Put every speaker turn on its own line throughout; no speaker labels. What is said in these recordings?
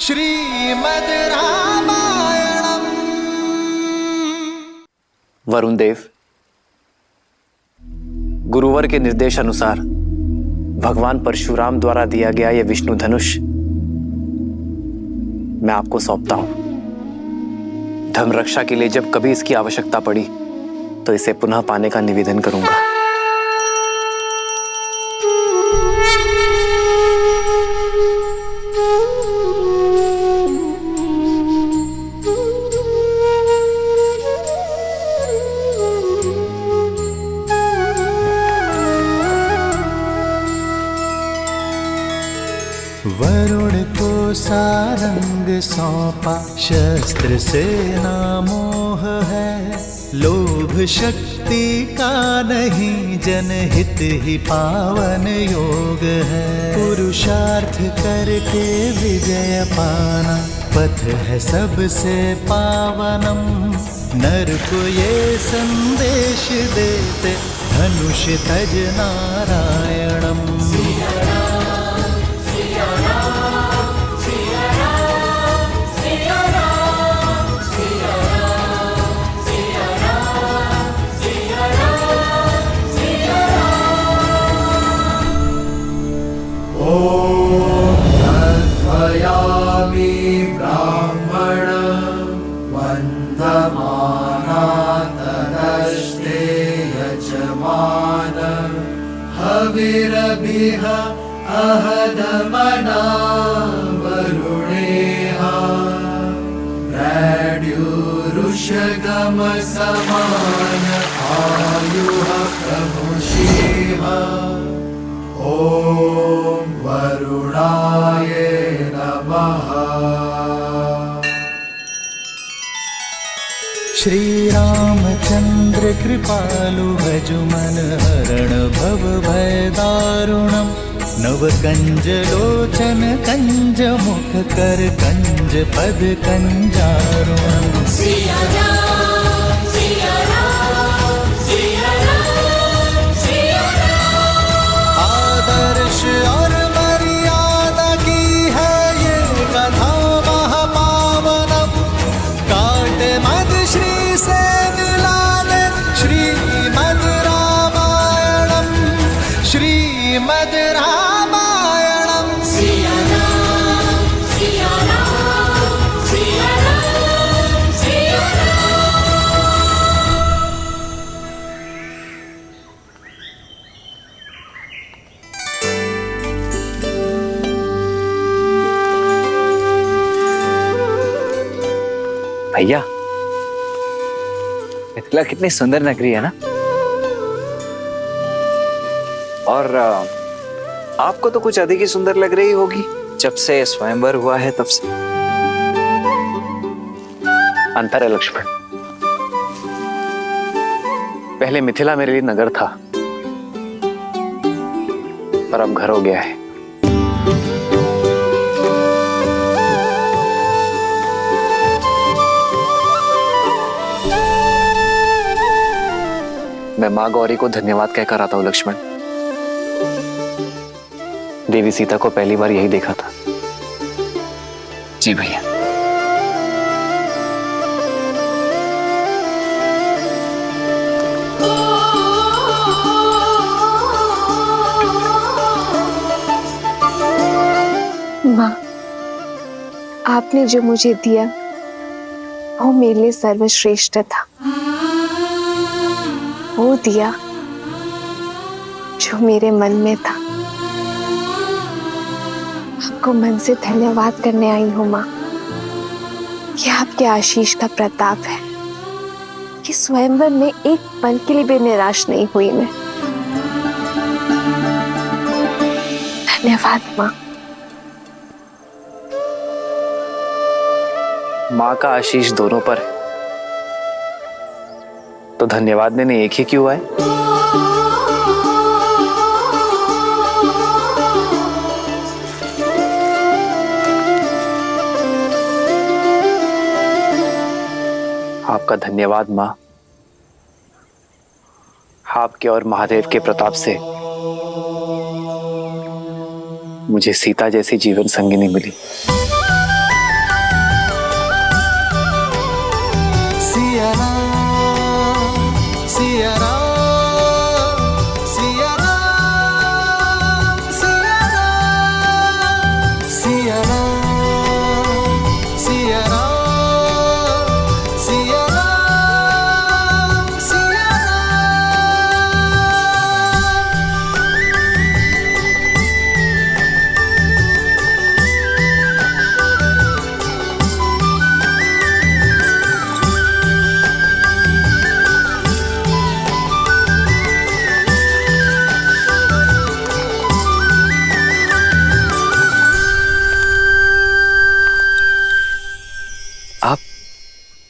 श्रीमद् रामायणम्।
वरुण देव, गुरुवर के निर्देश अनुसार भगवान परशुराम द्वारा दिया गया यह विष्णु धनुष मैं आपको सौंपता हूं। धर्म रक्षा के लिए जब कभी इसकी आवश्यकता पड़ी तो इसे पुनः पाने का निवेदन करूंगा।
वरुण को सारंग सौंपा, शस्त्र से ना मोह है। लोभ शक्ति का नहीं, जनहित ही पावन योग है। पुरुषार्थ करके विजय पाना, पथ है सबसे पावनम। नर को ये संदेश देते, धनुष तज नारायणम।
ब्राह्मण वन्दमाना तदस्ते यजमान हविरभिः अहदमना वरुणेह प्रद्युरुषगम समान आयुः प्रमुषेह। ॐ वरुणाय नमः।
श्री रामचंद्र कृपालु भजुमन हरण भव भय दारुणम। नव कंज लोचन कंज मुख कर कंज पद कंजारुणम। आदर्श और मर्यादा की है ये कथा महापावनम। काट मद श्री से मिला दे, श्रीमद् रामायणम। श्रीमद् रामायणम।
सिया राम, सिया राम, सिया राम, सिया
भैया, मिथिला कितनी सुंदर नगरी है ना। और आपको तो कुछ अधिक ही सुंदर लग रही होगी जब से स्वयंवर हुआ है तब से। अंतर है लक्ष्मण, पहले मिथिला मेरे लिए नगर था, पर अब घर हो गया है। मैं माँ गौरी को धन्यवाद कहकर आता हूं लक्ष्मण। देवी सीता को पहली बार यही देखा था। जी भैया।
माँ, आपने जो मुझे दिया वो मेरे लिए सर्वश्रेष्ठ था। वो दिया जो मेरे मन में था। आपको मन से धन्यवाद करने आई हूँ माँ। ये आपके आशीष का प्रताप है कि स्वयंवर में एक पल के लिए भी निराश नहीं हुई मैं। धन्यवाद माँ।
माँ का आशीष दोनों पर है, तो धन्यवाद देने एक ही क्यों आए। आपका धन्यवाद माँ। आपके और महादेव के प्रताप से मुझे सीता जैसी जीवन संगिनी मिली।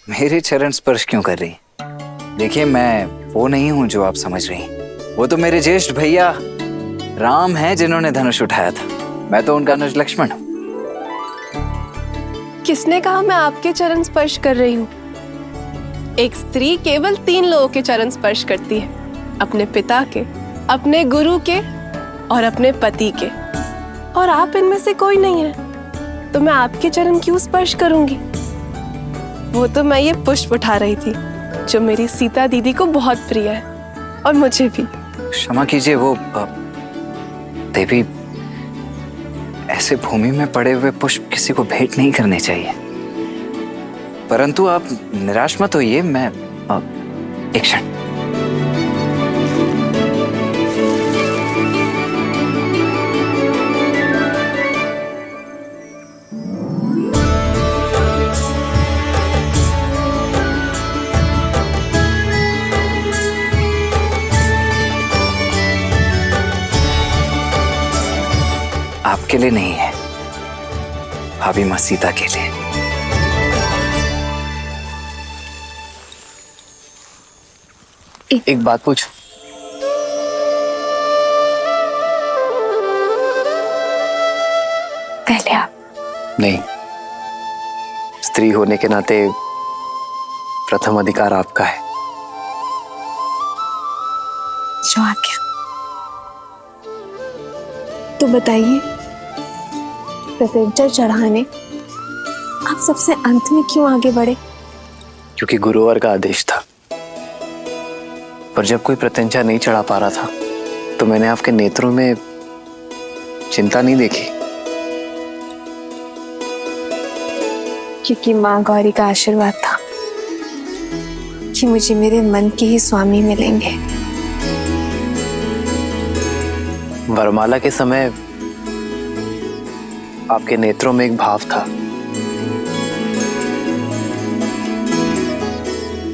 मेरे चरण स्पर्श क्यों कर रही? देखिए, मैं वो नहीं हूं जो आप समझ रही। वो तो मेरे ज्येष्ठ भैया राम हैं जिन्होंने धनुष उठाया था। मैं तो उनका अनुज लक्ष्मण हूं।
किसने कहा मैं आपके चरण स्पर्श कर रही हूँ? एक स्त्री केवल 3 लोगों के चरण स्पर्श करती है, अपने पिता के, अपने गुरु के और अपने पति के। और आप इनमें से कोई नहीं है, तो मैं आपके चरण क्यों स्पर्श करूंगी? वो तो मैं ये पुष्प उठा रही थी जो मेरी सीता दीदी को बहुत प्रिय है, और मुझे भी।
क्षमा कीजिए, वो देवी, ऐसे भूमि में पड़े हुए पुष्प किसी को भेंट नहीं करने चाहिए। परंतु आप निराश मत होइए, मैं एक क्षण। आपके लिए नहीं है, भाभी मां सीता के लिए।
एक बात पूछ।
पहले आप।
नहीं, स्त्री होने के नाते प्रथम अधिकार आपका है।
जो आज्ञा। तो बताइए, प्रत्यंचा चढ़ाने आप सबसे अंत में क्यों आगे बढ़े?
क्योंकि गुरुवर का आदेश था। पर जब कोई प्रत्यंचा नहीं चढ़ा पा रहा था तो मैंने आपके नेत्रों में चिंता नहीं देखी।
क्योंकि माँ गौरी का आशीर्वाद था कि मुझे मेरे मन के ही स्वामी मिलेंगे।
वरमाला के समय आपके नेत्रों में एक भाव था,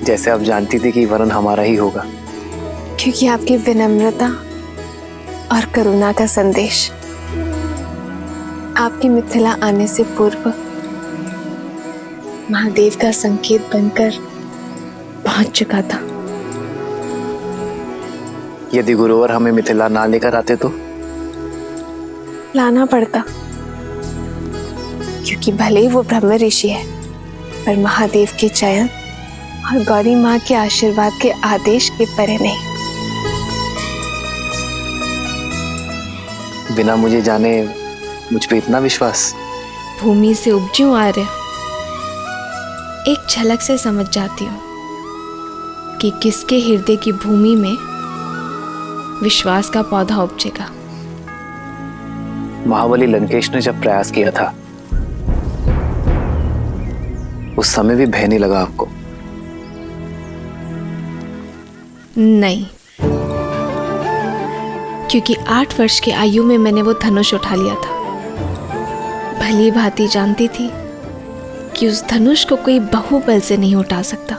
जैसे आप जानती थी कि वरन हमारा ही होगा।
क्योंकि आपकी विनम्रता और करुणा का संदेश आपकी मिथिला आने से पूर्व महादेव का संकेत बनकर पहुंच चुका था।
यदि गुरुवर हमें मिथिला ना लेकर आते तो
लाना पड़ता, क्योंकि भले ही वो ब्रह्म ऋषि है, पर महादेव के चयन और गौरी माँ के आशीर्वाद के आदेश के परे नहीं।
बिना मुझे जाने मुझ पे इतना विश्वास?
भूमि से उपजूं आर्य, एक झलक से समझ जाती हूँ कि किसके हृदय की भूमि में विश्वास का पौधा उपजेगा।
महाबली लंकेश ने जब प्रयास किया था उस समय भी भय नहीं लगा आपको?
नहीं, क्योंकि 8 वर्ष की आयु में मैंने वो धनुष उठा लिया था। भली भांति जानती थी कि उस धनुष को कोई बाहुबल से नहीं उठा सकता।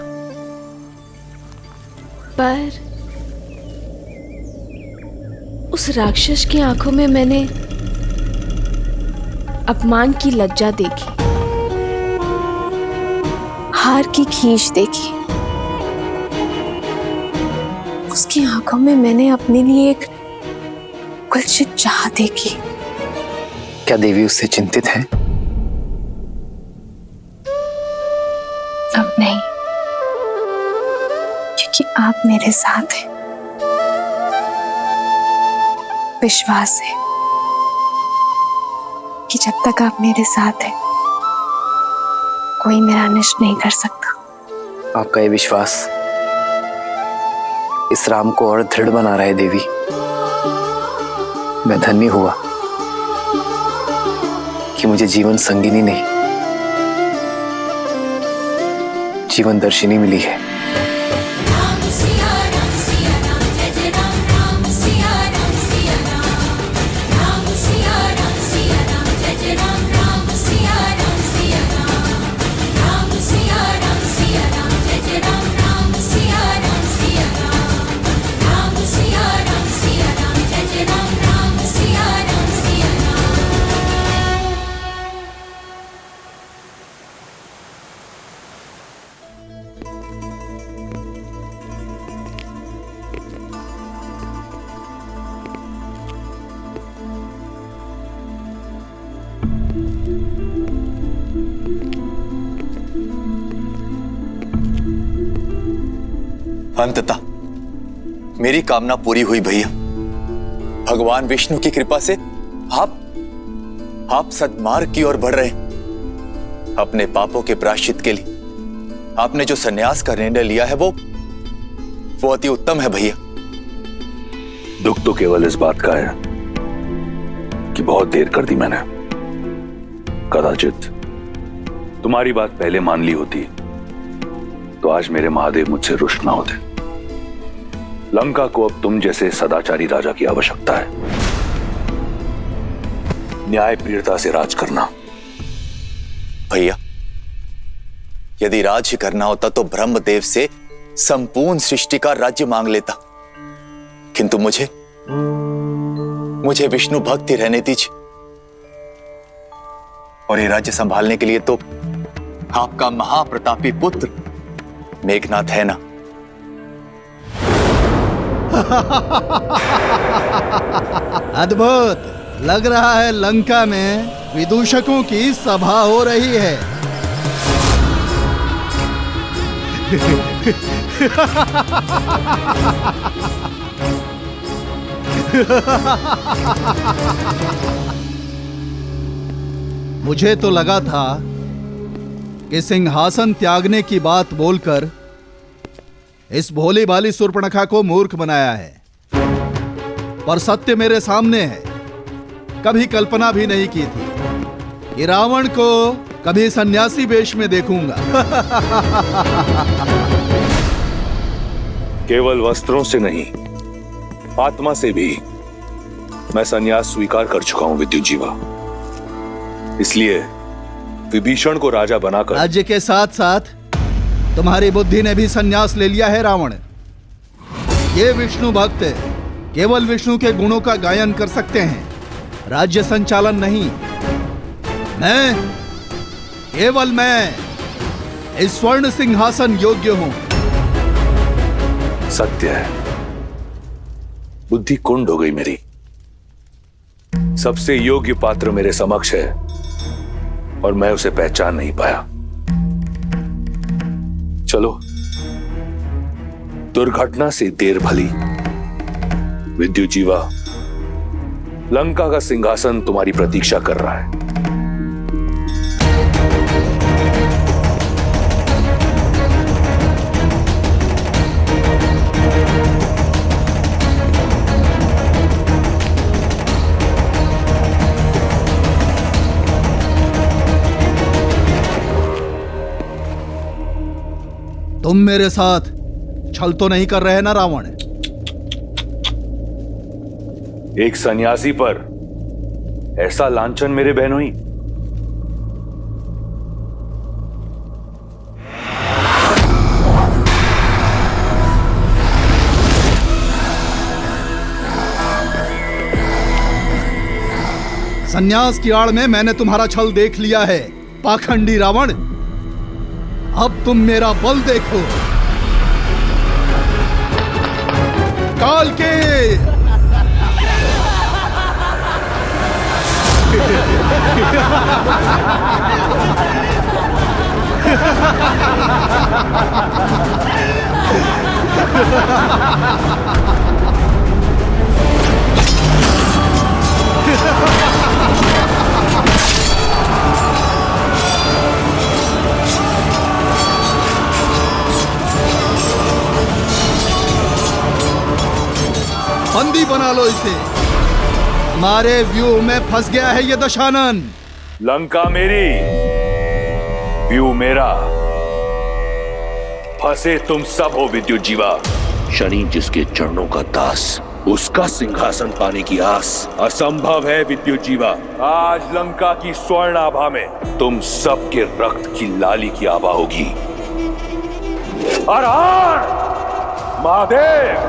पर उस राक्षस की आंखों में मैंने अपमान की लज्जा देखी,
हार की खींच देखी। उसकी आंखों में मैंने अपने लिए एक कुलसित चाह देखी।
क्या देवी उससे चिंतित है?
अब नहीं, क्योंकि आप मेरे साथ हैं। विश्वास है कि जब तक आप मेरे साथ हैं कोई मेरा अनिष्ट नहीं कर सकता।
आपका ये विश्वास इस राम को और दृढ़ बना रहा है देवी। मैं धन्य हुआ कि मुझे जीवन संगिनी नहीं, जीवन दर्शिनी मिली है।
राम सिया राम जय जय राम राम सिया राम राम सिया राम जय जय राम राम सिया राम राम सिया राम जय जय राम राम सिया राम राम सिया राम जय जय राम राम सिया राम।
अंततः मेरी कामना पूरी हुई भैया। भगवान विष्णु की कृपा से आप सद्मार्ग की ओर बढ़ रहे हैं। अपने पापों के प्रायश्चित के लिए आपने जो सन्यास का निर्णय लिया है वो अति उत्तम है भैया।
दुख तो केवल इस बात का है कि बहुत देर कर दी मैंने। कदाचित तुम्हारी बात पहले मान ली होती तो आज मेरे महादेव मुझसे रुष्ट ना होते। लंका को अब तुम जैसे सदाचारी राजा की आवश्यकता है। न्याय प्रियता से राज करना।
भैया, यदि राज ही करना होता तो ब्रह्मदेव से संपूर्ण सृष्टि का राज्य मांग लेता, किंतु मुझे विष्णु भक्ति रहने दीजिए। और ये राज्य संभालने के लिए तो आपका महाप्रतापी पुत्र मेघनाथ है ना।
अद्भुत लग रहा है। लंका में विदूषकों की सभा हो रही है। मुझे तो लगा था कि सिंहासन त्यागने की बात बोलकर इस भोली भाली शूर्पणखा को मूर्ख बनाया है, पर सत्य मेरे सामने है। कभी कल्पना भी नहीं की थी कि रावण को कभी सन्यासी वेश में देखूंगा।
केवल वस्त्रों से नहीं, आत्मा से भी मैं संन्यास स्वीकार कर चुका हूं विद्युत जीवा। इसलिए विभीषण को राजा बनाकर
राज्य के साथ साथ तुम्हारी बुद्धि ने भी संन्यास ले लिया है रावण। ये विष्णु भक्त केवल विष्णु के गुणों का गायन कर सकते हैं, राज्य संचालन नहीं। केवल मैं इस स्वर्ण सिंहासन योग्य हूं।
सत्य है, बुद्धि कुंड हो गई मेरी। सबसे योग्य पात्र मेरे समक्ष है और मैं उसे पहचान नहीं पाया। चलो, दुर्घटना से देर भली। विद्युत जीवा, लंका का सिंहासन तुम्हारी प्रतीक्षा कर रहा है।
तुम मेरे साथ छल तो नहीं कर रहे ना रावण?
एक सन्यासी पर ऐसा लांछन मेरे बहनोई।
सन्यास की आड़ में मैंने तुम्हारा छल देख लिया है, पाखंडी रावण। अब तुम मेरा बल देखो। काल के बंदी बना लो इसे। हमारे व्यूह में फंस गया है ये दशानन।
लंका मेरी, व्यू मेरा, फंसे तुम सब हो विद्युत जीवा।
शनि जिसके चरणों का दास, उसका सिंहासन पाने की आस असंभव है विद्युत जीवा।
आज लंका की स्वर्ण आभा में तुम सबके रक्त की लाली की आभा होगी। हर हर महादेव।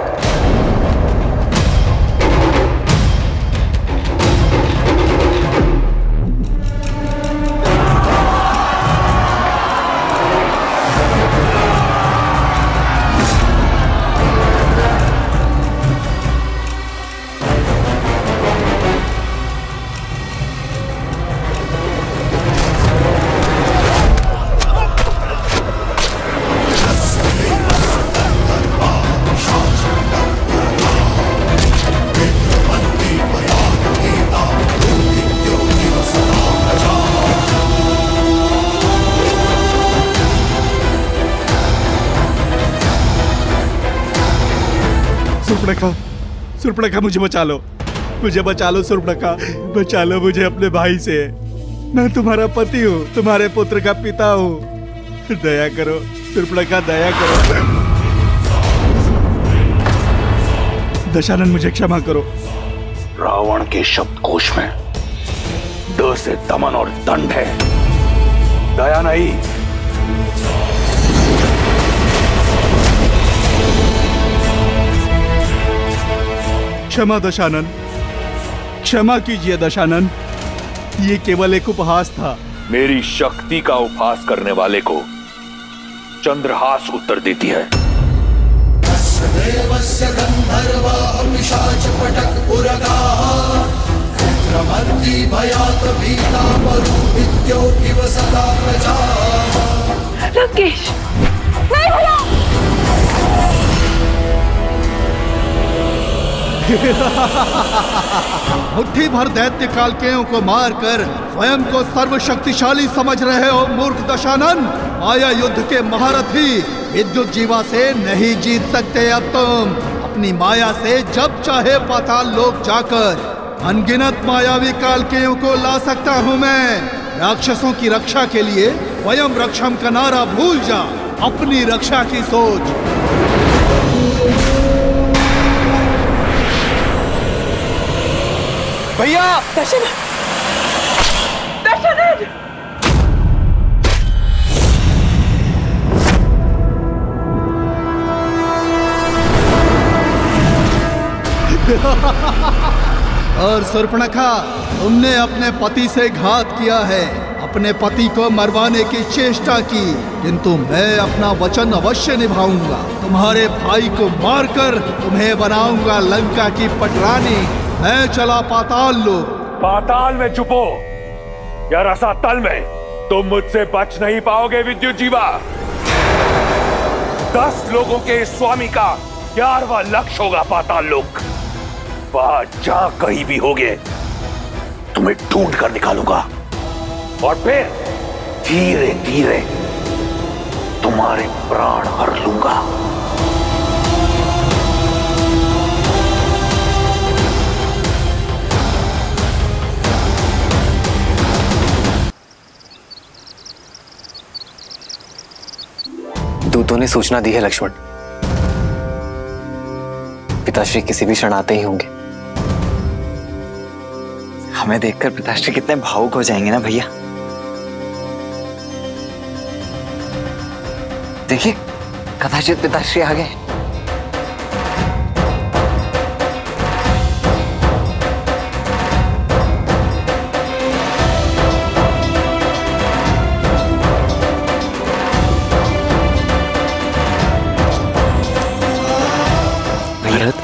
सुर्पणखा, सुर्पणखा मुझे बचा लो, मुझे बचा लो सुर्पणखा, बचा लो मुझे अपने भाई से। मैं तुम्हारा पति हूँ, तुम्हारे पुत्र का पिता हूँ। दया करो सुर्पणखा, दया करो। दशानन मुझे क्षमा करो।
रावण के शब्दकोश में द से दमन और दंड है, दया नहीं।
क्षमा दशानन, क्षमा कीजिए दशानन, ये केवल एक उपहास था।
मेरी शक्ति का उपहास करने वाले को चंद्रहास उत्तर देती है।
देवस्य गंधर्वा पिशाच पटक उरगाः रुद्रमर्दी भयात् भीता मरुदित्यो इव सदा प्रजा।
लंकेश, नहीं भला।
मुट्ठी भर दैत्य कालकेयों को मारकर स्वयं को सर्वशक्तिशाली समझ रहे हो मूर्ख दशानन। माया युद्ध के महारथी विद्युत जीवा से नहीं जीत सकते अब तुम। अपनी माया से जब चाहे पाताल लोक जाकर अनगिनत मायावी कालकेयों को ला सकता हूँ मैं। राक्षसों की रक्षा के लिए स्वयं रक्षम का नारा भूल जा, अपनी रक्षा की सोच।
भैया,
दशानन, दशानन।
और सुर्पणखा, तुमने अपने पति से घात किया है, अपने पति को मरवाने की चेष्टा की, किंतु मैं अपना वचन अवश्य निभाऊंगा। तुम्हारे भाई को मारकर तुम्हें बनाऊंगा लंका की पटरानी। मैं चला पाताल लोक।
पाताल में छुपो या रसातल में, तुम मुझसे बच नहीं पाओगे विद्युत जीवा। 10 लोगों के स्वामी का 11वां लक्ष्य होगा पाताल लोक। वहां जहां कहीं भी होगे तुम्हें ढूंढ कर निकालूंगा और फिर धीरे धीरे तुम्हारे प्राण हर लूंगा।
दूतों ने सूचना दी है लक्ष्मण, पिताश्री किसी भी क्षण आते ही होंगे।
हमें देखकर पिताश्री कितने भावुक हो जाएंगे ना भैया। देखिए, कदाचित पिताश्री आ गए।
भरत,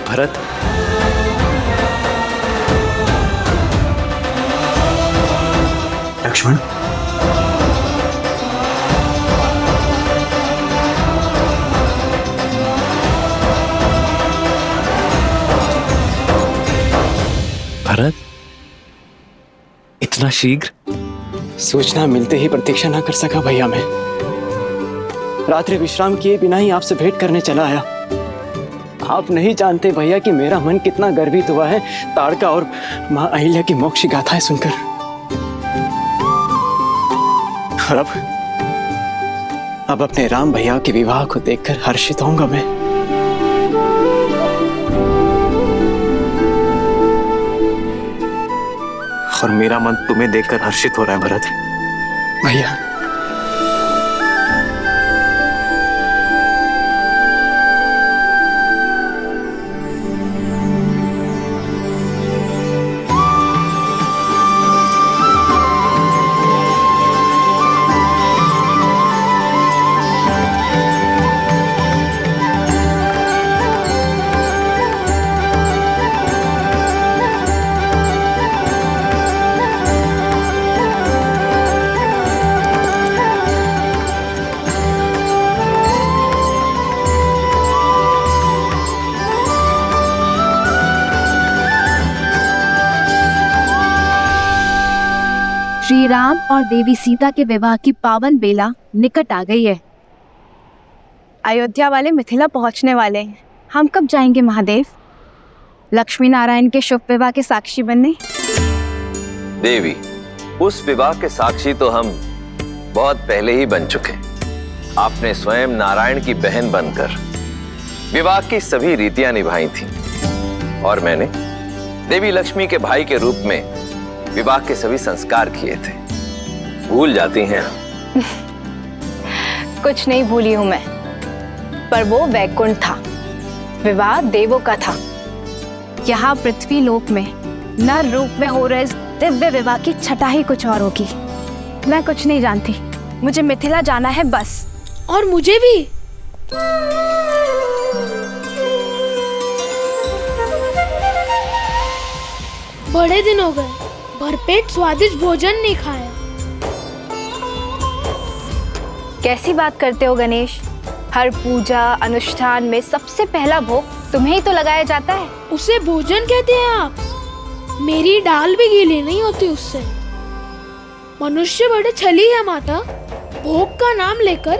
भरत,
लक्ष्मण,
भरत, इतना शीघ्र?
सूचना मिलते ही प्रतीक्षा ना कर सका भैया मैं। रात्रि विश्राम किए बिना ही आपसे भेंट करने चला आया। आप नहीं जानते भैया कि मेरा मन कितना गर्वित हुआ है ताड़का और मां अहिल्या की मोक्ष गाथाएं सुनकर। और अब अपने राम भैया के विवाह को देखकर हर्षित होऊंगा मैं।
और मेरा मन तुम्हें देखकर हर्षित हो रहा है भरत।
भैया,
श्री राम और देवी सीता के विवाह की पावन बेला निकट आ गई है। अयोध्या वाले मिथिला पहुंचने वाले हैं। हम कब जाएंगे महादेव? लक्ष्मी नारायण के शुभ विवाह के साक्षी बनने।
देवी, उस विवाह के साक्षी तो हम बहुत पहले ही बन चुके। आपने स्वयं नारायण की बहन बनकर विवाह की सभी रीतियां निभाई थी और मैंने देवी लक्ष्मी के भाई के रूप में विवाह के सभी संस्कार किए थे। भूल जाती हैं आप?
कुछ नहीं भूली हूँ मैं, पर वो वैकुंठ था, विवाह देवों का था। यहाँ पृथ्वी लोक में नर रूप में हो रहे इस दिव्य विवाह की छटा ही कुछ और होगी। मैं कुछ नहीं जानती, मुझे मिथिला जाना है बस।
और मुझे भी। बड़े दिन हो गए, भरपेट स्वादिष्ट भोजन नहीं खाया।
कैसी बात करते हो गणेश? हर पूजा अनुष्ठान में सबसे पहला भोग तुम्हें ही तो लगाया जाता है।
उसे भोजन कहते हैं आप? मेरी डाल भी गीली नहीं होती उससे। मनुष्य बड़े छली है माता, भोग का नाम लेकर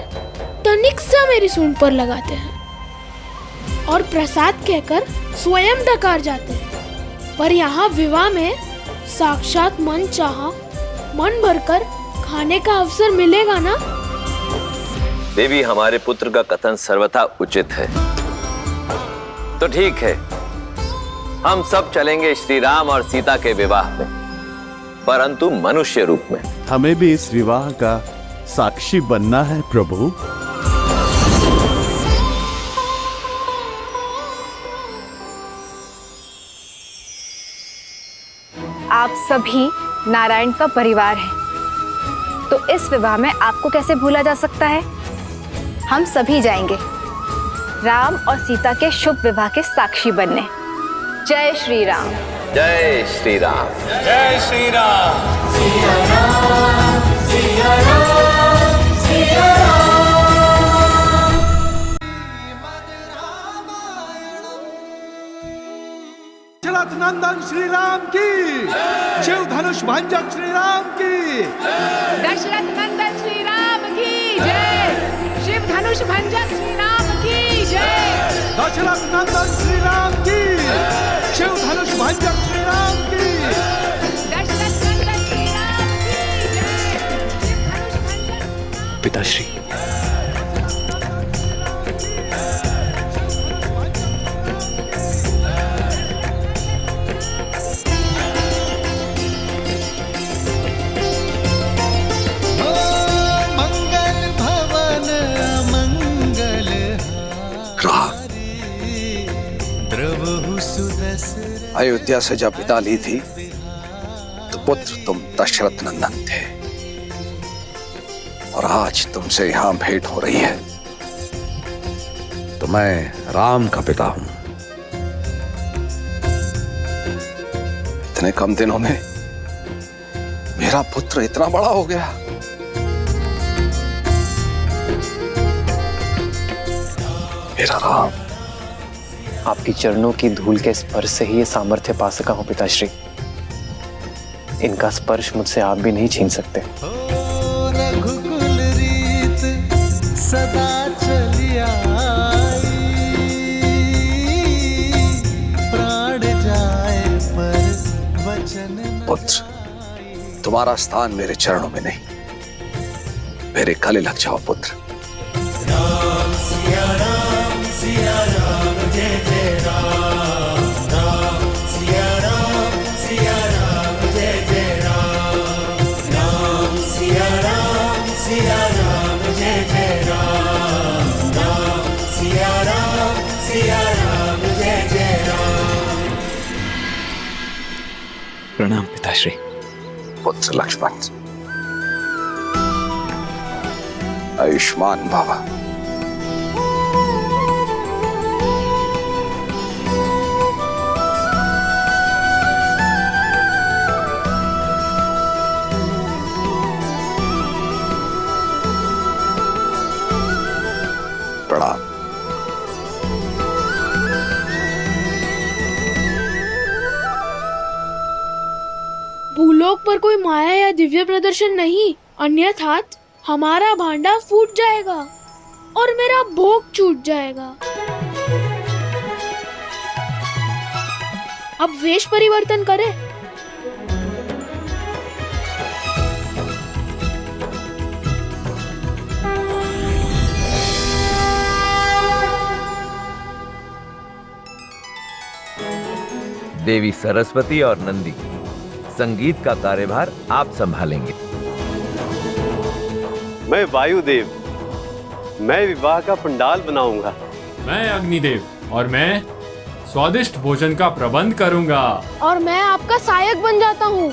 तनिक सा मेरी सूंड पर लगाते हैं और प्रसाद कहकर स्वयं डकार जाते हैं। पर यहाँ विवाह में साक्षात मन चाहा मन भरकर खाने का अवसर मिलेगा ना?
देवी, हमारे पुत्र का कथन सर्वथा उचित है। तो ठीक है, हम सब चलेंगे श्री राम और सीता के विवाह में, परंतु मनुष्य रूप में।
हमें भी इस विवाह का साक्षी बनना है प्रभु।
आप सभी नारायण का परिवार है, तो इस विवाह में आपको कैसे भूला जा सकता है? हम सभी जाएंगे राम और सीता के शुभ विवाह के साक्षी बनने। जय श्री राम।
जय श्री राम।
जय श्री राम। सिया राम, सिया राम, सिया राम।
दशरथ नंदन श्री राम की, शिव धनुष भंजक श्री राम की।
दशरथ नंदन श्री राम की जय। शिव धनुष भंजक श्री राम की जय।
दशरथ नंदन श्री राम की, शिव धनुष भंजक श्री राम की।
दशरथ नंदन श्री राम की जय। शिव धनुष भंजक।
पिताश्री,
अयोध्या से जब विदा ली थी तो पुत्र तुम दशरथ नंदन थे, और आज तुमसे यहां भेंट हो रही है तो मैं राम का पिता हूं। इतने कम दिनों में मेरा पुत्र इतना बड़ा हो गया। मेरा राम।
आपकी चरणों की धूल के स्पर्श से ही ये सामर्थ्य पा सका हूं पिताश्री। इनका स्पर्श मुझसे आप भी नहीं छीन सकते।
रघुकुल रीत सदा चली आई, प्राण जाए पर वचन।
पुत्र, तुम्हारा स्थान मेरे चरणों में नहीं, मेरे गले लग जाओ पुत्र।
राम सिया राम, सिया राम जय जय राम। राम सिया राम, सिया राम जय जय राम। राम सिया राम, सिया राम जय जय राम। राम सिया राम, सिया राम जय जय राम।
प्रणाम पिताश्री।
पुत्र लक्ष्मण, आयुष्मान बाबा। प्रणाम।
भूलोक पर कोई माया या दिव्य प्रदर्शन नहीं, अन्यथा हमारा भांडा फूट जाएगा और मेरा भोग छूट जाएगा। अब वेश परिवर्तन करें।
देवी सरस्वती और नंदी, संगीत का कार्यभार आप संभालेंगे।
मैं वायुदेव, मैं विवाह का पंडाल बनाऊंगा।
मैं अग्निदेव और मैं स्वादिष्ट भोजन का प्रबंध करूंगा।
और मैं आपका सहायक बन जाता हूँ।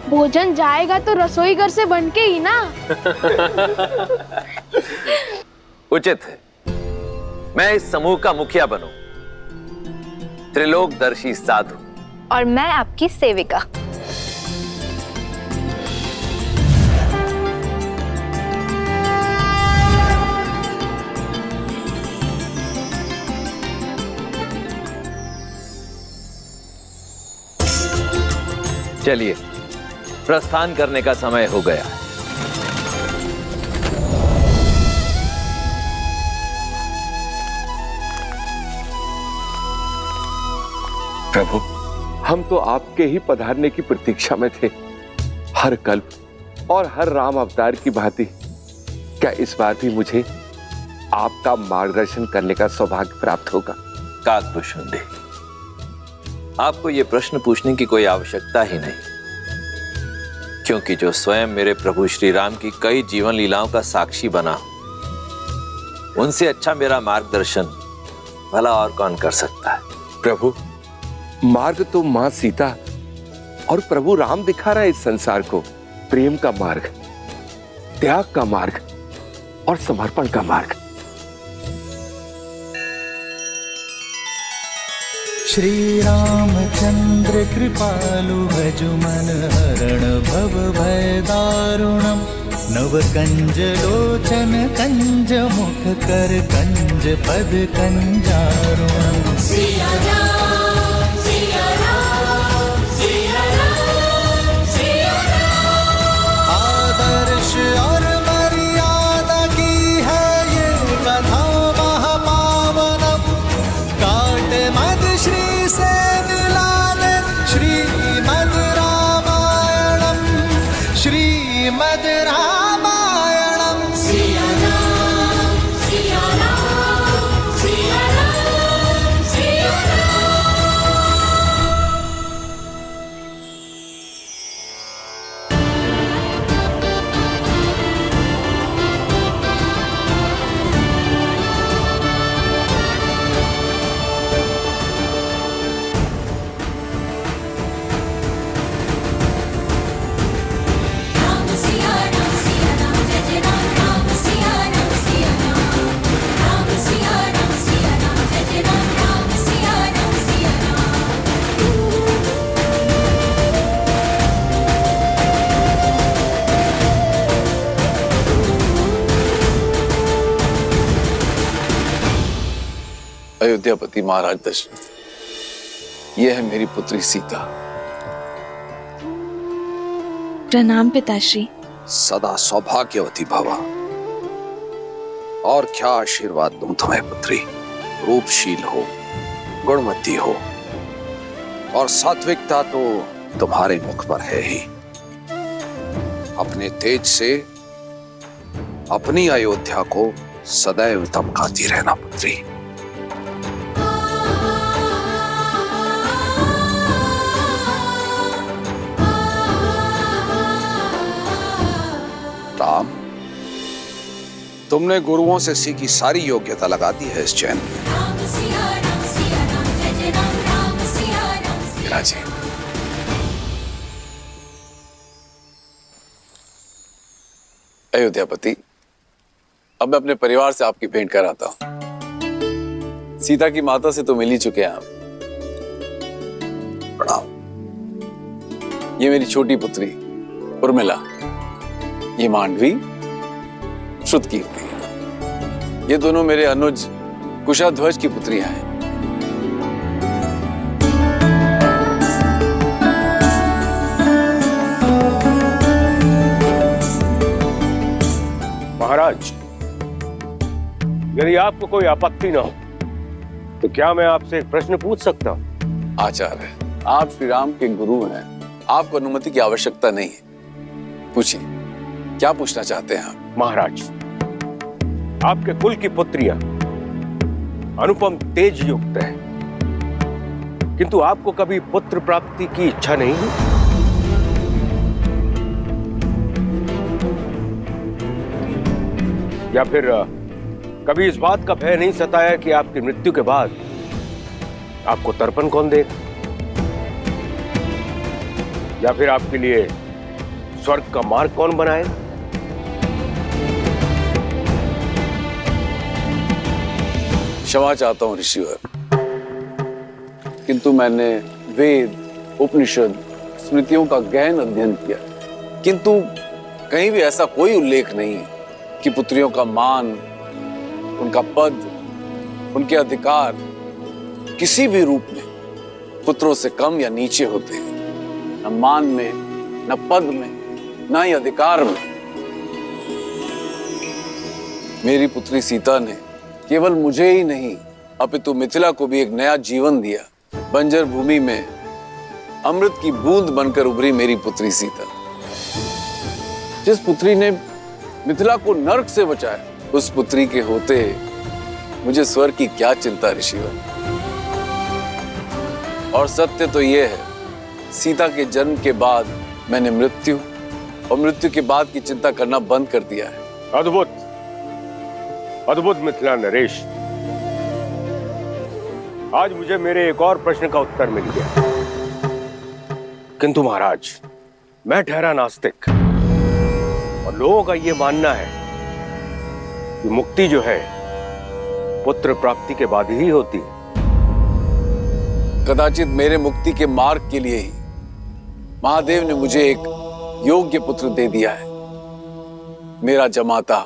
भोजन जाएगा तो रसोई घर से बन के ही ना।
उचित है, मैं इस समूह का मुखिया बनूं, त्रिलोकदर्शी साधु।
और मैं आपकी सेविका।
चलिए, प्रस्थान करने का समय हो गया।
प्रभु, हम तो आपके ही पधारने की प्रतीक्षा में थे। हर कल्प और हर राम अवतार की भांति क्या इस बार भी मुझे आपका मार्गदर्शन करने का सौभाग्य प्राप्त होगा?
काकभूषुंडी, आपको ये प्रश्न पूछने की कोई आवश्यकता ही नहीं, क्योंकि जो स्वयं मेरे प्रभु श्री राम की कई जीवन लीलाओं का साक्षी बना, उनसे अच्छा मेरा मार्गदर्शन भला और कौन कर सकता है?
प्रभु, मार्ग तो मां सीता और प्रभु राम दिखा रहा है इस संसार को। प्रेम का मार्ग, त्याग का मार्ग और समर्पण का मार्ग।
श्री रामचंद्र कृपालु भजु मन हरण भव भय दारुणम। नव कंज लोचन कंज मुख कर कंज पद कंजारुणम।
सिया राम सिया राम सिया राम सिया राम।
आदर्श और मर्यादा की है ये कथा महापावनम। काट मद श्री से मिला दे श्रीमद् रामायणम। श्रीमद् रामायणम।
सिया राम सिया राम सिया राम सिया राम। राम सिया राम जय जय राम। राम सिया राम राम सिया राम जय जय राम। राम सिया राम।
अयोध्यापति महाराज दशरथ, यह है मेरी पुत्री सीता।
प्रणाम पिताश्री।
सदा सौभाग्यवती भवा। और क्या आशीर्वाद दूं तुम्हें पुत्री। रूपशील हो, गुणवती हो और सात्विकता तो तुम्हारे मुख पर है ही। अपने तेज से अपनी अयोध्या को सदैव दमकाती रहना पुत्री। राम, तुमने गुरुओं से सीखी सारी योग्यता लगा दी है इस चैन में।
राम सिया राम जय जय राम। राम सिया राम।
राजे, अयोध्यापति, अब मैं अपने परिवार से आपकी भेंट कराता हूं। सीता की माता से तो मिल ही चुके हैं आप।
प्रणाम।
ये मेरी छोटी पुत्री उर्मिला, ये मांडवी श्रुतकीर्ति। ये दोनों मेरे अनुज कुशाध्वज की पुत्रियां हैं।
यदि आपको कोई आपत्ति ना हो तो क्या मैं आपसे एक प्रश्न पूछ सकता हूँ?
आचार्य, आप श्री राम के गुरु हैं, आपको अनुमति की आवश्यकता नहीं है। पूछिए, क्या पूछना चाहते हैं आप?
महाराज, आपके कुल की पुत्रियां अनुपम तेज युक्त है, किंतु आपको कभी पुत्र प्राप्ति की इच्छा नहीं हुई? या फिर कभी इस बात का भय नहीं सताया कि आपकी मृत्यु के बाद आपको तर्पण कौन देगा, या फिर आपके लिए स्वर्ग का मार्ग कौन बनाएगा?
क्षमा चाहता हूं ऋषिवर, किंतु मैंने वेद, उपनिषद, स्मृतियों का गहन अध्ययन किया, किंतु कहीं भी ऐसा कोई उल्लेख नहीं कि पुत्रियों का मान, उनका पद, उनके अधिकार किसी भी रूप में पुत्रों से कम या नीचे होते हैं। न मान में, न पद में, न ही अधिकार में। मेरी पुत्री सीता ने केवल मुझे ही नहीं अपितु मिथिला को भी एक नया जीवन दिया। बंजर भूमि में अमृत की बूंद बनकर उभरी मेरी पुत्री सीता। जिस पुत्री ने मिथिला को नरक से बचाया, उस पुत्री के होते मुझे स्वर्ग की क्या चिंता ऋषिवर। और सत्य तो यह है, सीता के जन्म के बाद मैंने मृत्यु और मृत्यु के बाद की चिंता करना बंद कर दिया है।
अद्भुत, अद्भुत मिथिला नरेश। आज मुझे मेरे एक और प्रश्न का उत्तर मिल गया। किंतु महाराज, मैं ठहरा नास्तिक और लोगों का यह मानना है कि मुक्ति जो है पुत्र प्राप्ति के बाद ही होती है।
कदाचित मेरे मुक्ति के मार्ग के लिए ही महादेव ने मुझे एक योग्य पुत्र दे दिया है, मेरा जमाता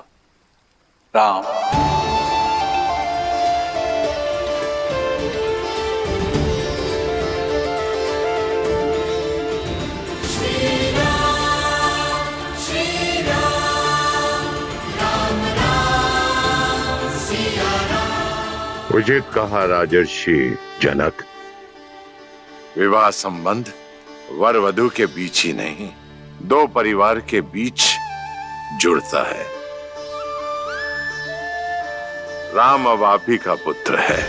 राम।
उचित कहा राजर्षि जनक, विवाह संबंध वर वधु के बीच ही नहीं, दो परिवार के बीच जुड़ता है। राम अब आप ही का पुत्र है।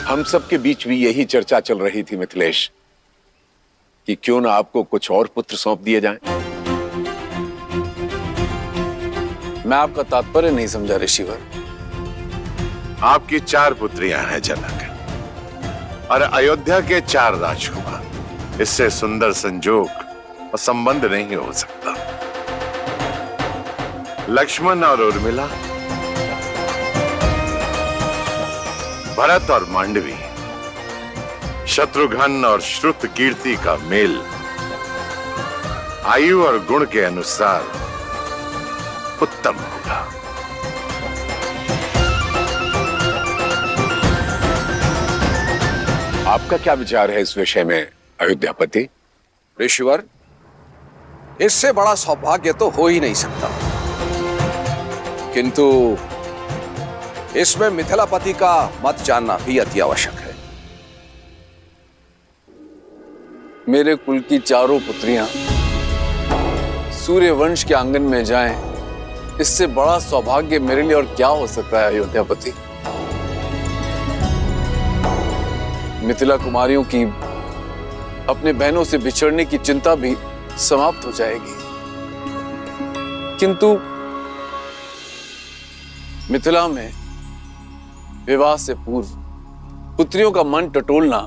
हम सबके बीच भी यही चर्चा चल रही थी मिथिलेश, कि क्यों ना आपको कुछ और पुत्र सौंप दिए जाएं।
मैं आपका तात्पर्य नहीं समझा ऋषिवर।
आपकी 4 पुत्रियां हैं जनक, और अयोध्या के 4 राजकुमार। इससे सुंदर संजोग और संबंध नहीं हो सकता। लक्ष्मण और उर्मिला, भरत और मांडवी, शत्रुघ्न और श्रुत कीर्ति का मेल आयु और गुण के अनुसार उत्तम होगा।
आपका क्या विचार है इस विषय में अयोध्यापति?
ऋषिवर, इससे बड़ा सौभाग्य तो हो ही नहीं सकता, किंतु इसमें मिथिलापति का मत जानना भी अति आवश्यक है। मेरे कुल की 4 पुत्रियां सूर्य वंश के आंगन में जाएं, इससे बड़ा सौभाग्य मेरे लिए और क्या हो सकता है अयोध्यापति। मिथिला कुमारियों की अपने बहनों से बिछड़ने की चिंता भी समाप्त हो जाएगी, किंतु मिथिला में विवाह से पूर्व पुत्रियों का मन टटोलना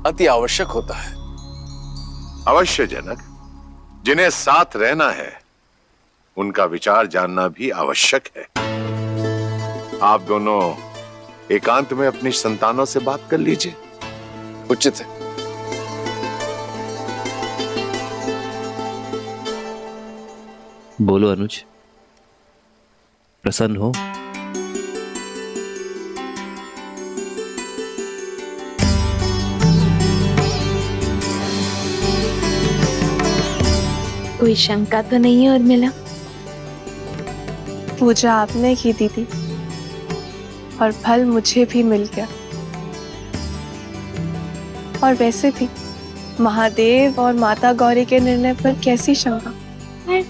अति आवश्यक होता है।
अवश्य जनक, जिन्हें साथ रहना है उनका विचार जानना भी आवश्यक है। आप दोनों एकांत में अपनी संतानों से बात कर लीजिए।
उचित है।
बोलो अनुज, प्रसन्न हो?
कोई शंका तो नहीं है उर्मिला?
पूजा आपने की दीदी, और फल मुझे भी मिल गया। और वैसे भी महादेव और माता गौरी के निर्णय पर कैसी शंका।
पर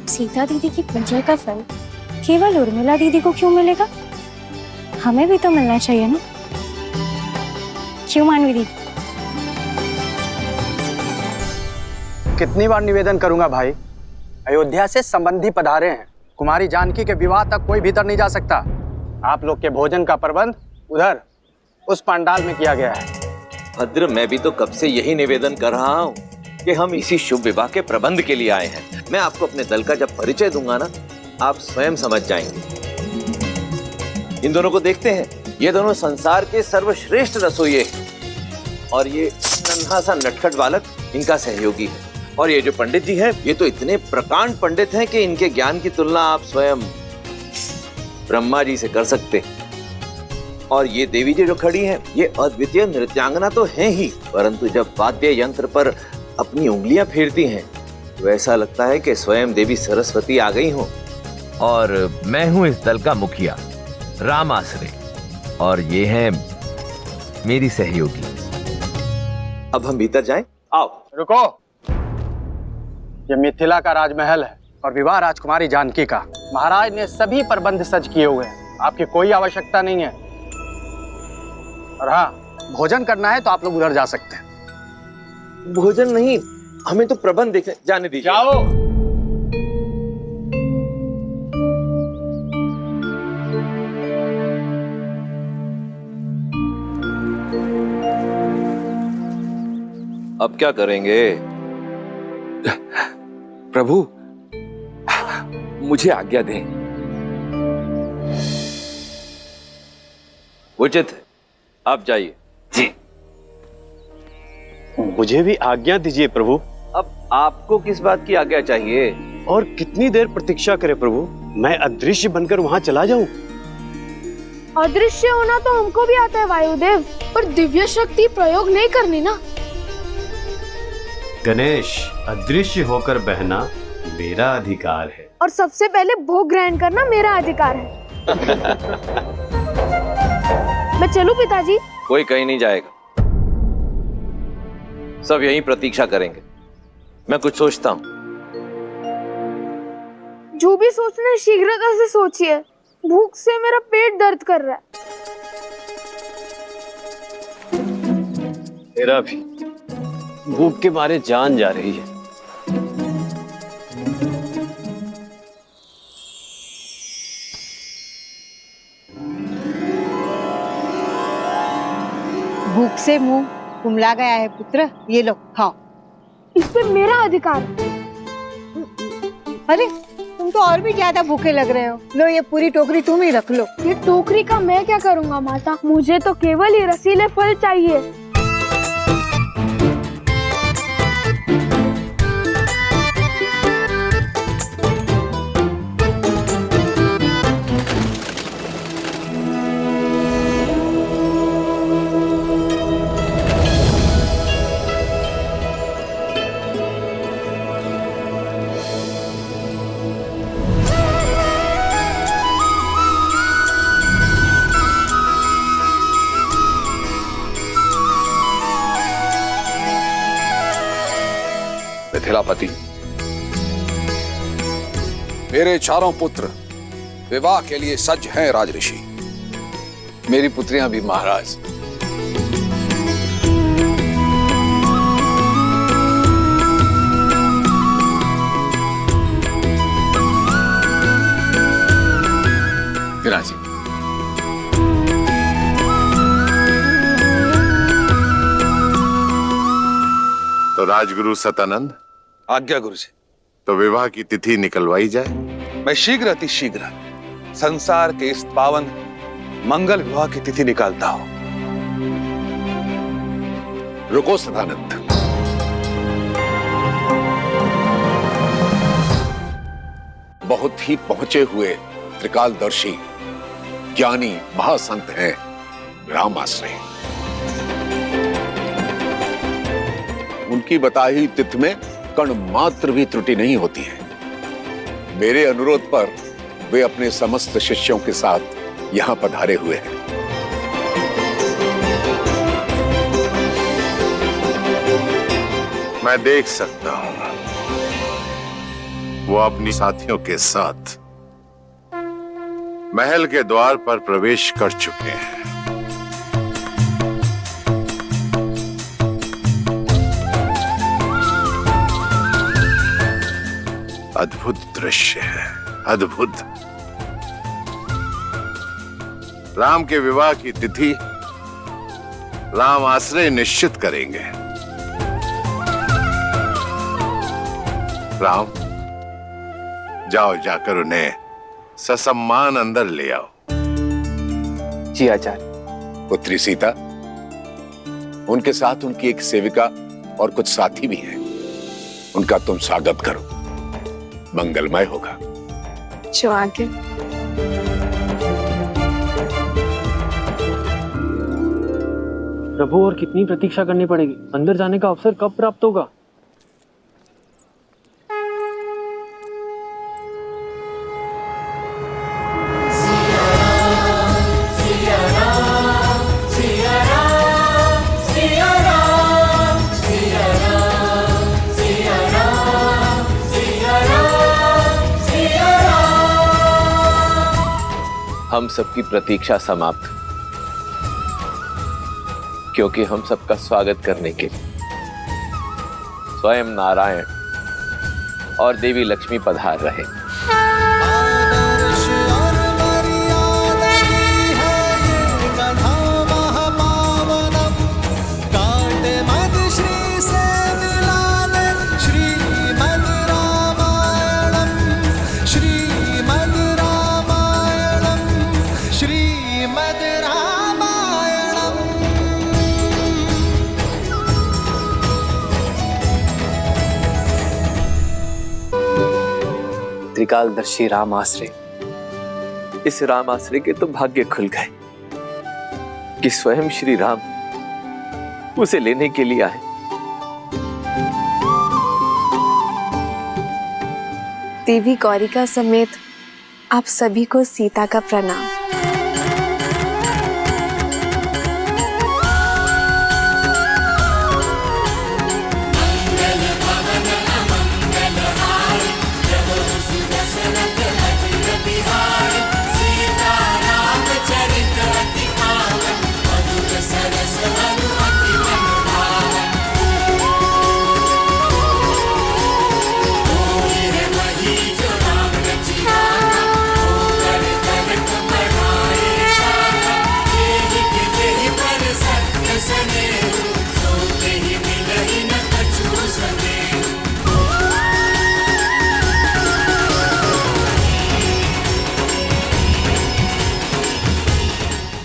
सीता दीदी की पूजा का फल केवल उर्मिला दीदी को क्यों मिलेगा? हमें भी तो मिलना चाहिए ना, क्यों मानवी दीदी?
कितनी बार निवेदन करूंगा भाई, अयोध्या से संबंधी पधारे हैं, कुमारी जानकी के विवाह तक कोई भीतर नहीं जा सकता। आप लोग के भोजन का प्रबंध उधर उस पंडाल में किया गया है।
भद्र, मैं भी तो कब से यही निवेदन कर रहा हूँ कि हम इसी शुभ विवाह के प्रबंध के लिए आए हैं। मैं आपको अपने दल का जब परिचय दूंगा ना, आप स्वयं समझ जाएंगे। इन दोनों को देखते हैं, ये दोनों संसार के सर्वश्रेष्ठ रसोइये हैं, और ये नन्हा सा नटखट बालक इनका सहयोगी है। और ये जो पंडित जी हैं, ये तो इतने प्रकांड पंडित हैं कि इनके ज्ञान की तुलना आप स्वयं ब्रह्मा जी से कर सकते हैं। और ये देवी जी जो खड़ी हैं, ये अद्वितीय नृत्यांगना तो हैं ही, परंतु जब वाद्य यंत्र पर अपनी उंगलियां फेरती हैं तो ऐसा लगता है कि स्वयं देवी सरस्वती आ गई हो। और मैं हूं इस दल का मुखिया राम आश्रय, और ये है मेरी सहयोगी। अब हम भीतर जाएं? आओ।
रुको, ये मिथिला का राजमहल है और विवाह राजकुमारी जानकी का। महाराज ने सभी प्रबंध सज किए हुए हैं, आपकी कोई आवश्यकता नहीं है। और हाँ, भोजन करना है तो आप लोग उधर जा सकते हैं।
भोजन नहीं, हमें तो प्रबंध देखने जाने दीजिए।
जाओ।
अब क्या करेंगे?
प्रभु, मुझे आज्ञा दें।
उचित है, आप जाइए। जी।
मुझे भी आज्ञा दीजिए प्रभु।
अब आपको किस बात की आज्ञा चाहिए?
और कितनी देर प्रतीक्षा करें प्रभु? मैं अदृश्य बनकर वहां चला जाऊं?
अदृश्य होना तो हमको भी आता है वायुदेव, पर दिव्य शक्ति प्रयोग नहीं करनी ना।
गणेश, अदृश्य होकर बहना मेरा अधिकार है,
और सबसे पहले भोग ग्रहण करना मेरा अधिकार है। मैं चलूं पिताजी?
कोई कहीं नहीं जाएगा, सब यहीं प्रतीक्षा करेंगे। मैं कुछ सोचता हूँ।
जो भी सोचना है शीघ्रता से सोचिए, भूख से मेरा पेट दर्द कर रहा है।
मेरा भी भूख के मारे जान जा रही है।
भूख से मुंह कुमला गया है पुत्र, ये लो खाओ।
इस पे मेरा अधिकार।
अरे तुम तो और भी ज्यादा भूखे लग रहे हो। लो ये पूरी टोकरी तुम ही रख लो।
ये टोकरी का मैं क्या करूंगा माता, मुझे तो केवल ये रसीले फल चाहिए।
मिथिलापति, मेरे चारों पुत्र विवाह के लिए सज्ज हैं राजऋषि।
मेरी पुत्रियां भी महाराज। विराजी।
तो राजगुरु सतानंद,
आज्ञा गुरु जी।
तो विवाह की तिथि निकलवाई जाए।
मैं शीघ्र अति शीघ्र संसार के इस पावन मंगल विवाह की तिथि निकालता हूं।
रुको सदानंद, बहुत ही पहुंचे हुए त्रिकालदर्शी ज्ञानी महासंत हैं राम आश्रय। उनकी बताई तिथि में कण मात्र भी त्रुटि नहीं होती है। मेरे अनुरोध पर वे अपने समस्त शिष्यों के साथ यहां पधारे हुए हैं।
मैं देख सकता हूं वो अपनी साथियों के साथ महल के द्वार पर प्रवेश कर चुके हैं। अद्भुत दृश्य है, अद्भुत। राम के विवाह की तिथि राम आश्रय निश्चित करेंगे। राम, जाओ जाकर उन्हें ससम्मान अंदर ले आओ।
जी आचार्य।
पुत्री सीता, उनके साथ उनकी एक सेविका और कुछ साथी भी हैं। उनका तुम स्वागत करो, मंगलमय होगा।
जो आगे।
प्रभु, और कितनी प्रतीक्षा करनी पड़ेगी? अंदर जाने का अवसर कब प्राप्त होगा?
हम सबकी प्रतीक्षा समाप्त, क्योंकि हम सबका स्वागत करने के लिए स्वयं नारायण और देवी लक्ष्मी पधार रहे।
त्रिकालदर्शी राम आश्रय।
इस राम आश्रय के तो भाग्य खुल गए कि स्वयं श्री राम उसे लेने के लिए आए।
देवी गौरिका समेत आप सभी को सीता का प्रणाम।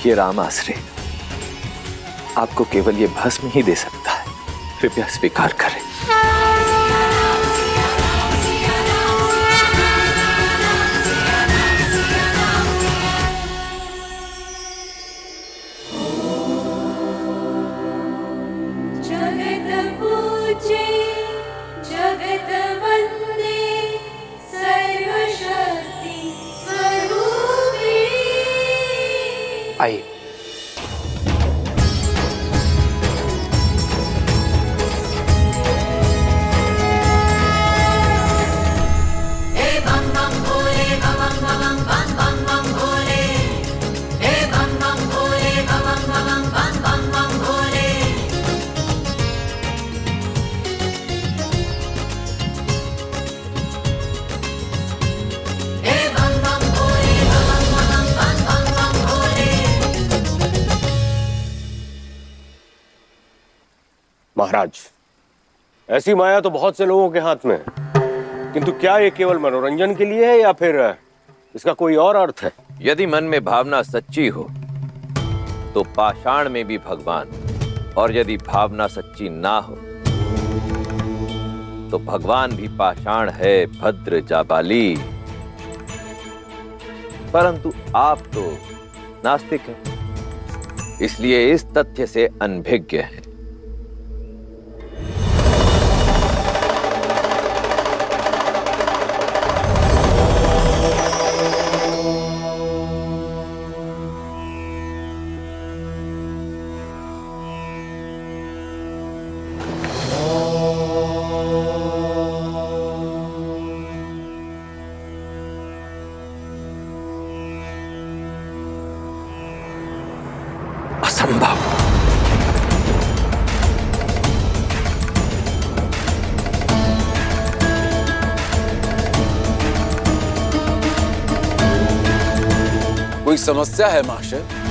ये राम आश्रय आपको केवल ये भस्म ही दे सकता है, कृपया स्वीकार करें।
जगत पूजे जगत वंदे सर्वशक्ति स्वरूपे।
आइए।
महाराज, ऐसी माया तो बहुत से लोगों के हाथ में है, किंतु क्या ये केवल मनोरंजन के लिए है या फिर इसका कोई और अर्थ है?
यदि मन में भावना सच्ची हो तो पाषाण में भी भगवान, और यदि भावना सच्ची ना हो तो भगवान भी पाषाण है, भद्र जाबाली। परंतु आप तो नास्तिक हैं, इसलिए इस तथ्य से अनभिज्ञ हैं।
असंभव।
कोई समस्या है महाशय?